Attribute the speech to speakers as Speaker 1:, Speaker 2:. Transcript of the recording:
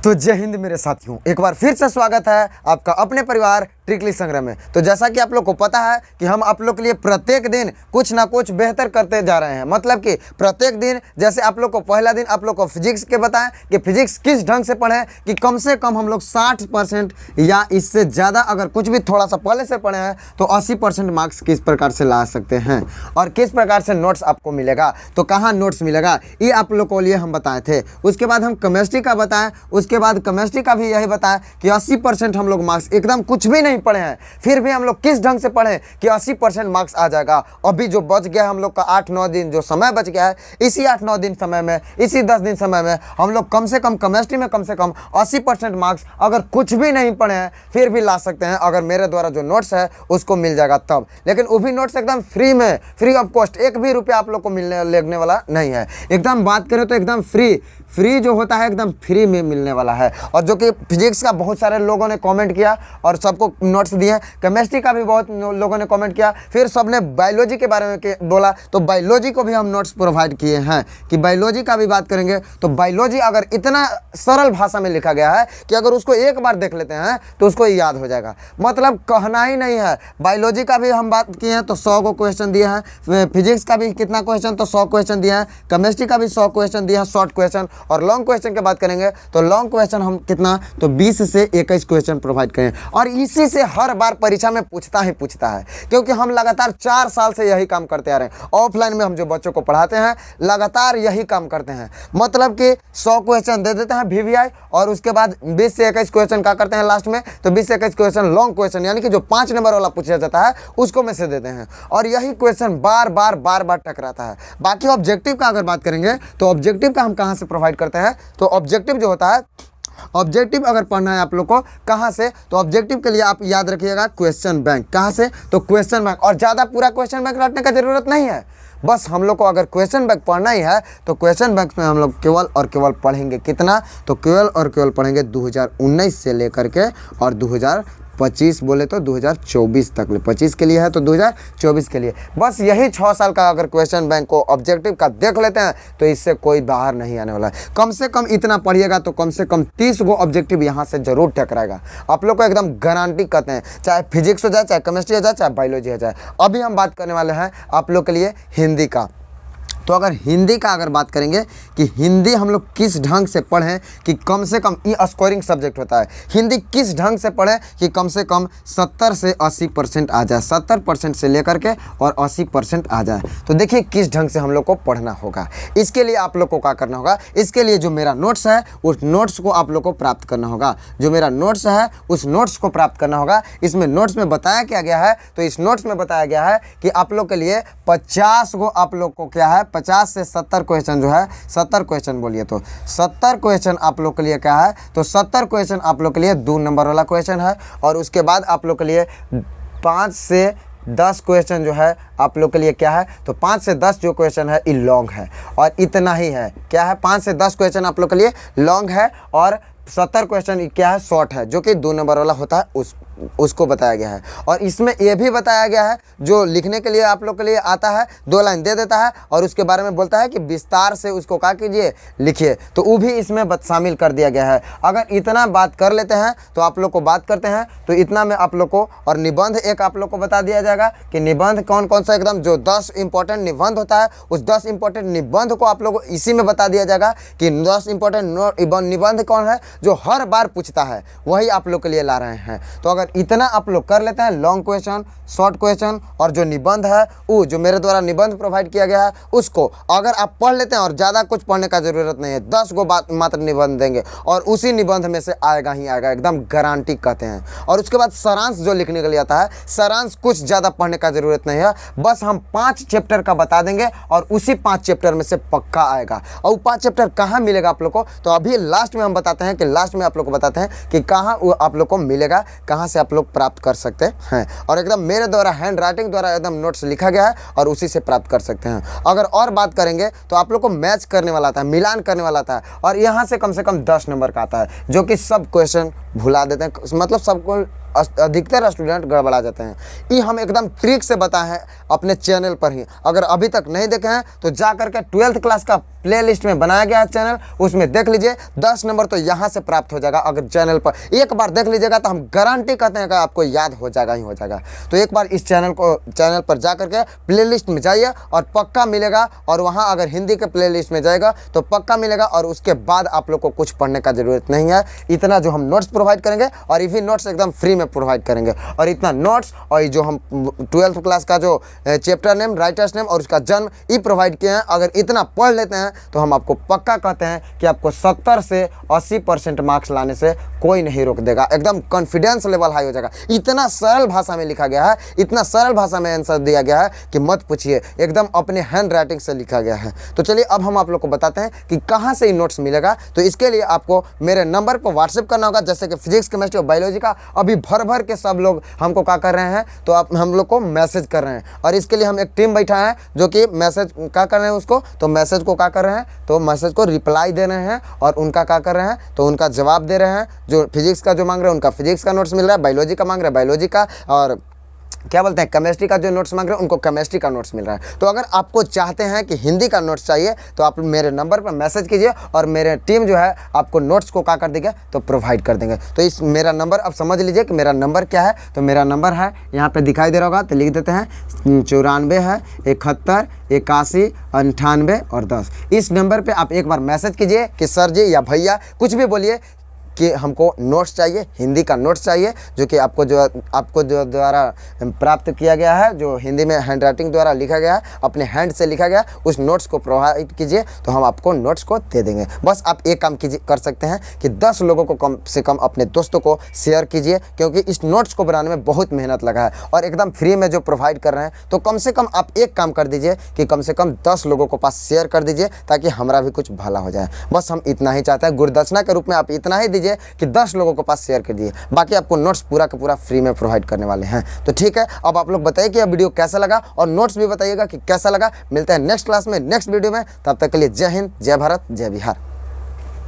Speaker 1: तो जय हिंद मेरे साथियों, एक बार फिर से स्वागत है आपका अपने परिवार ट्रिकली संग्रह में। तो जैसा कि आप लोग को पता है कि हम आप लोग के लिए प्रत्येक दिन कुछ ना कुछ बेहतर करते जा रहे हैं। मतलब कि प्रत्येक दिन, जैसे आप लोग को पहला दिन आप लोग को फिजिक्स के बताएं कि फिजिक्स किस ढंग से पढ़ें कि कम से कम हम लोग 60% या इससे ज़्यादा, अगर कुछ भी थोड़ा सा पहले से पढ़े हैं तो 80% मार्क्स किस प्रकार से ला सकते हैं और किस प्रकार से नोट्स आपको मिलेगा, तो कहाँ नोट्स मिलेगा, ये आप लोग को लिए हम बताए थे। उसके बाद हम केमिस्ट्री का बताएं, उसके बाद केमिस्ट्री का भी यही बताया कि 80% हम लोग मार्क्स एकदम कुछ भी नहीं पढ़े हैं, फिर भी हम लोग किस ढंग से पढ़ें कि 80% मार्क्स आ जाएगा। अभी जो बच गया हम लोग का 8-9 दिन जो समय बच गया है, इसी 8-9 दिन समय में, इसी 10 दिन समय में हम लोग कम से कम केमिस्ट्री में कम से कम 80% मार्क्स अगर कुछ भी नहीं पढ़े हैं फिर भी ला सकते हैं, अगर मेरे द्वारा जो नोट्स है उसको मिल जाएगा तब। लेकिन वो भी नोट्स एकदम फ्री में, फ्री ऑफ कॉस्ट, एक भी रुपया आप लोग को लगने वाला नहीं है। एकदम बात करें तो एकदम फ्री जो होता है एकदम फ्री में मिलने वाला है। और जो कि फिजिक्स का बहुत सारे लोगों ने कमेंट किया और सबको नोट्स दिए, केमिस्ट्री का भी बहुत लोगों ने कमेंट किया, फिर सबने बायोलॉजी के बारे में बोला तो बायोलॉजी को भी हम नोट्स प्रोवाइड किए हैं कि बायोलॉजी का भी बात करेंगे। तो बायोलॉजी अगर इतना सरल भाषा में लिखा गया है कि अगर उसको एक बार देख लेते हैं तो उसको याद हो जाएगा, मतलब कहना ही नहीं है। बायोलॉजी का भी हम बात किए हैं तो 100 को क्वेश्चन दिए हैं, फिजिक्स का भी कितना क्वेश्चन तो 100 क्वेश्चन दिए हैं, केमिस्ट्री का भी 100 क्वेश्चन दिए हैं शॉर्ट क्वेश्चन। और लॉन्ग क्वेश्चन की बात करेंगे तो लॉन्ग क्वेश्चन हम कितना तो 20 से 21 क्वेश्चन प्रोवाइड करें। और इसी से हर बार परीक्षा में पूछता है, क्योंकि हम लगातार 4 साल से यही काम करते आ रहे हैं। ऑफलाइन में हम जो बच्चों को पढ़ाते हैं लगातार यही काम करते हैं, मतलब कि 100 क्वेश्चन दे देते हैं VVI और उसके बाद 20 से 21 क्वेश्चन क्या करते हैं लास्ट में, तो 20 से 21 क्वेश्चन लॉन्ग क्वेश्चन यानी कि जो 5 नंबर वाला पूछा जाता है उसको में से देते हैं। और यही क्वेश्चन बार बार टकराता है। बाकी ऑब्जेक्टिव का अगर बात करेंगे तो ऑब्जेक्टिव का हम कहाँ से प्रोवाइड करते हैं, तो ऑब्जेक्टिव जो होता है, ऑब्जेक्टिव अगर पढ़ना है आप लोग को कहाँ से, तो ऑब्जेक्टिव के लिए आप याद रखिएगा क्वेश्चन बैंक। कहाँ से, तो क्वेश्चन बैंक। और ज़्यादा पूरा क्वेश्चन बैंक रटने का जरूरत नहीं है, बस हम लोग को अगर क्वेश्चन बैंक पढ़ना ही है तो क्वेश्चन बैंक में हम लोग केवल और केवल पढ़ेंगे कितना, तो केवल और केवल पढ़ेंगे 2019 से लेकर के और 2025 बोले तो 2024 तक, 25 के लिए है तो 2024 के लिए। बस यही 6 साल का अगर क्वेश्चन बैंक को ऑब्जेक्टिव का देख लेते हैं तो इससे कोई बाहर नहीं आने वाला है। कम से कम इतना पढ़िएगा तो कम से कम 30 गो ऑब्जेक्टिव यहाँ से जरूर टकराएगा, आप लोग को एकदम गारंटी कहते हैं, चाहे फिजिक्स हो जाए, चाहे केमिस्ट्री हो जाए, चाहे बायोलॉजी हो जाए। अभी हम बात करने वाले हैं आप लोग के लिए हिंदी का। तो अगर हिंदी का अगर बात करेंगे कि हिंदी हम लोग किस ढंग से पढ़ें कि कम से कम, ये स्कोरिंग सब्जेक्ट होता है, हिंदी किस ढंग से पढ़ें कि कम से कम 70 से 80% आ जाए, 70% से लेकर के और 80% आ जाए। तो देखिए किस ढंग से हम लोग को पढ़ना होगा। इसके लिए आप लोग को क्या करना होगा, इसके लिए जो मेरा नोट्स है उस नोट्स को आप लोग को प्राप्त करना होगा। जो मेरा नोट्स है उस नोट्स को प्राप्त करना होगा। इसमें नोट्स में बताया क्या गया है, तो इस नोट्स में बताया गया है कि आप लोग के लिए 50 गो आप लोग को क्या है, 50 से 70 क्वेश्चन जो है, 70 क्वेश्चन बोलिए तो 70 क्वेश्चन आप लोग के लिए क्या है, तो 70 क्वेश्चन आप लोग के लिए 2 नंबर वाला क्वेश्चन है। और उसके बाद आप लोग के लिए 5 से 10 क्वेश्चन जो है आप लोग के लिए क्या है, तो 5 से 10 जो क्वेश्चन है ये लॉन्ग है। और इतना ही है, क्या है, 5 से 10 क्वेश्चन आप लोग के लिए लॉन्ग है और 70 क्वेश्चन क्या है, शॉर्ट है, जो कि 2 नंबर वाला होता है उसको बताया गया है। और इसमें यह भी बताया गया है जो लिखने के लिए आप लोग के लिए आता है, 2 लाइन दे देता है और उसके बारे में बोलता है कि विस्तार से उसको क्या कीजिए, लिखिए, तो वो भी इसमें शामिल कर दिया गया है। अगर इतना बात कर लेते हैं तो आप लोग को बात करते हैं तो इतना में आप लोग को, और निबंध एक आप लोग को बता दिया जाएगा कि निबंध कौन कौन सा, एकदम जो 10 इंपॉर्टेंट निबंध होता है उस 10 इंपॉर्टेंट निबंध को आप लोग को इसी में बता दिया जाएगा कि 10 इंपॉर्टेंट निबंध कौन है जो हर बार पूछता है, वही आप लोग के लिए ला रहे हैं। तो अगर इतना आप लोग कर लेते हैं, लॉन्ग क्वेश्चन, शॉर्ट क्वेश्चन और जो निबंध है, वो जो मेरे द्वारा निबंध प्रोवाइड किया गया है उसको अगर आप पढ़ लेते हैं, और ज़्यादा कुछ पढ़ने का जरूरत नहीं है, 10 गो बात मात्र निबंध देंगे और उसी निबंध में से आएगा ही आएगा, एकदम गारंटी कहते हैं। और उसके बाद सारांश जो लिखने के लिए आता है, सारांश कुछ ज़्यादा पढ़ने का जरूरत नहीं है, बस हम 5 चैप्टर का बता देंगे और उसी 5 चैप्टर में से पक्का आएगा। और वो 5 चैप्टर कहाँ मिलेगा आप लोग को, तो अभी लास्ट में हम बताते हैं कि लास्ट में आप लोग को बताते हैं कि कहाँ वो आप लोग को मिलेगा, कहाँ से आप लोग प्राप्त कर सकते हैं। और एकदम मेरे द्वारा हैंड राइटिंग द्वारा एकदम नोट्स लिखा गया है और उसी से प्राप्त कर सकते हैं। अगर और बात करेंगे तो आप लोग को मैच करने वाला था, मिलान करने वाला था, और यहाँ से कम 10 नंबर का आता है, जो कि सब क्वेश्चन भुला देते हैं, मतलब सबको अधिकतर स्टूडेंट गड़बड़ा जाते हैं। ये हम एकदम ट्रिक से बताए हैं अपने चैनल पर ही। अगर अभी तक नहीं देखे हैं तो जा करके 12th क्लास का प्लेलिस्ट में बनाया गया है चैनल, उसमें देख लीजिए। 10 नंबर तो यहाँ से प्राप्त हो जाएगा। अगर चैनल पर एक बार देख लीजिएगा तो हम गारंटी कहते हैं कि आपको याद हो जाएगा ही हो जाएगा। तो एक बार इस चैनल पर जा करके प्लेलिस्ट में जाइए और पक्का मिलेगा। और वहाँ अगर हिंदी के प्लेलिस्ट में जाएगा तो पक्का मिलेगा। और उसके बाद आप लोग को कुछ पढ़ने का ज़रूरत नहीं है। इतना जो हम नोट्स प्रोवाइड करेंगे, और ये भी नोट्स एकदम फ्री में प्रोवाइड करेंगे। और इतना नोट्स और ये जो हम 12th क्लास का जो चैप्टर नेम, राइटर्स नेम और उसका जन्म ये प्रोवाइड किए हैं, अगर इतना पढ़ लेते हैं तो हम आपको पक्का कहते हैं कि आपको 70 से 80% मार्क्स लाने से कोई नहीं रोक देगा। एकदम कॉन्फिडेंस लेवल हाई हो जाएगा। इतना सरल भाषा में लिखा गया है, इतना सरल भाषा में आंसर दिया गया है कि मत पूछिए, एकदम अपने हैंड राइटिंग से लिखा गया है। तो चलिए अब हम आप लोग को बताते हैं कि कहाँ से ये नोट्स मिलेगा। तो इसके लिए आपको मेरे नंबर पर व्हाट्सएप करना होगा। जैसे कि फिजिक्स, केमिस्ट्री और बायोलॉजी का अभी भर के सब लोग हमको क्या कर रहे हैं, तो आप हम लोग को मैसेज कर रहे हैं। और इसके लिए हम एक टीम बैठा है जो कि मैसेज क्या कर रहे हैं उसको, तो मैसेज को क्या कर रहे हैं, तो मैसेज को रिप्लाई दे रहे हैं। और उनका क्या कर रहे हैं, तो उनका जवाब दे रहे हैं। जो फिजिक्स का जो मांग रहे हैं उनका फिजिक्स का नोट्स मिल रहा है, बायोलॉजी का मांग रहे हैं बायोलॉजी का, और क्या बोलते हैं केमिस्ट्री का जो नोट्स मांग रहे हैं उनको केमिस्ट्री का नोट्स मिल रहा है। तो अगर आपको चाहते हैं कि हिंदी का नोट्स चाहिए तो आप मेरे नंबर पर मैसेज कीजिए और मेरे टीम जो है आपको नोट्स को क्या कर देंगे, तो प्रोवाइड कर देंगे। तो इस मेरा नंबर अब समझ लीजिए कि मेरा नंबर क्या है। तो मेरा नंबर है, यहाँ पे दिखाई दे रहा होगा, तो लिख देते हैं 94 है 71 81 98 और 10। इस नंबर पर आप एक बार मैसेज कीजिए कि सर जी या भैया कुछ भी बोलिए कि हमको नोट्स चाहिए, हिंदी का नोट्स चाहिए, जो कि आपको जो द्वारा प्राप्त किया गया है, जो हिंदी में हैंड राइटिंग द्वारा लिखा गया है, अपने हैंड से लिखा गया, उस नोट्स को प्रोवाइड कीजिए तो हम आपको नोट्स को दे देंगे। बस आप एक काम कर सकते हैं कि 10 लोगों को कम से कम अपने दोस्तों को शेयर कीजिए, क्योंकि इस नोट्स को बनाने में बहुत मेहनत लगा है और एकदम फ्री में जो प्रोवाइड कर रहे हैं। तो कम से कम आप एक काम कर दीजिए कि कम से कम 10 लोगों को पास शेयर कर दीजिए, ताकि हमारा भी कुछ भला हो जाए। बस हम इतना ही चाहते हैं, गुरुदक्षिणा के रूप में आप इतना ही दीजिए कि 10 लोगों को पास शेयर कर दिए। बाकी आपको नोट्स पूरा का पूरा फ्री में प्रोवाइड करने वाले हैं। तो ठीक है, अब आप लोग बताइए कि यह वीडियो कैसा लगा और नोट्स भी बताइएगा कि कैसा लगा। मिलते हैं नेक्स्ट क्लास में, नेक्स्ट वीडियो में। तब तक के लिए जय हिंद, जय भारत, जय बिहार।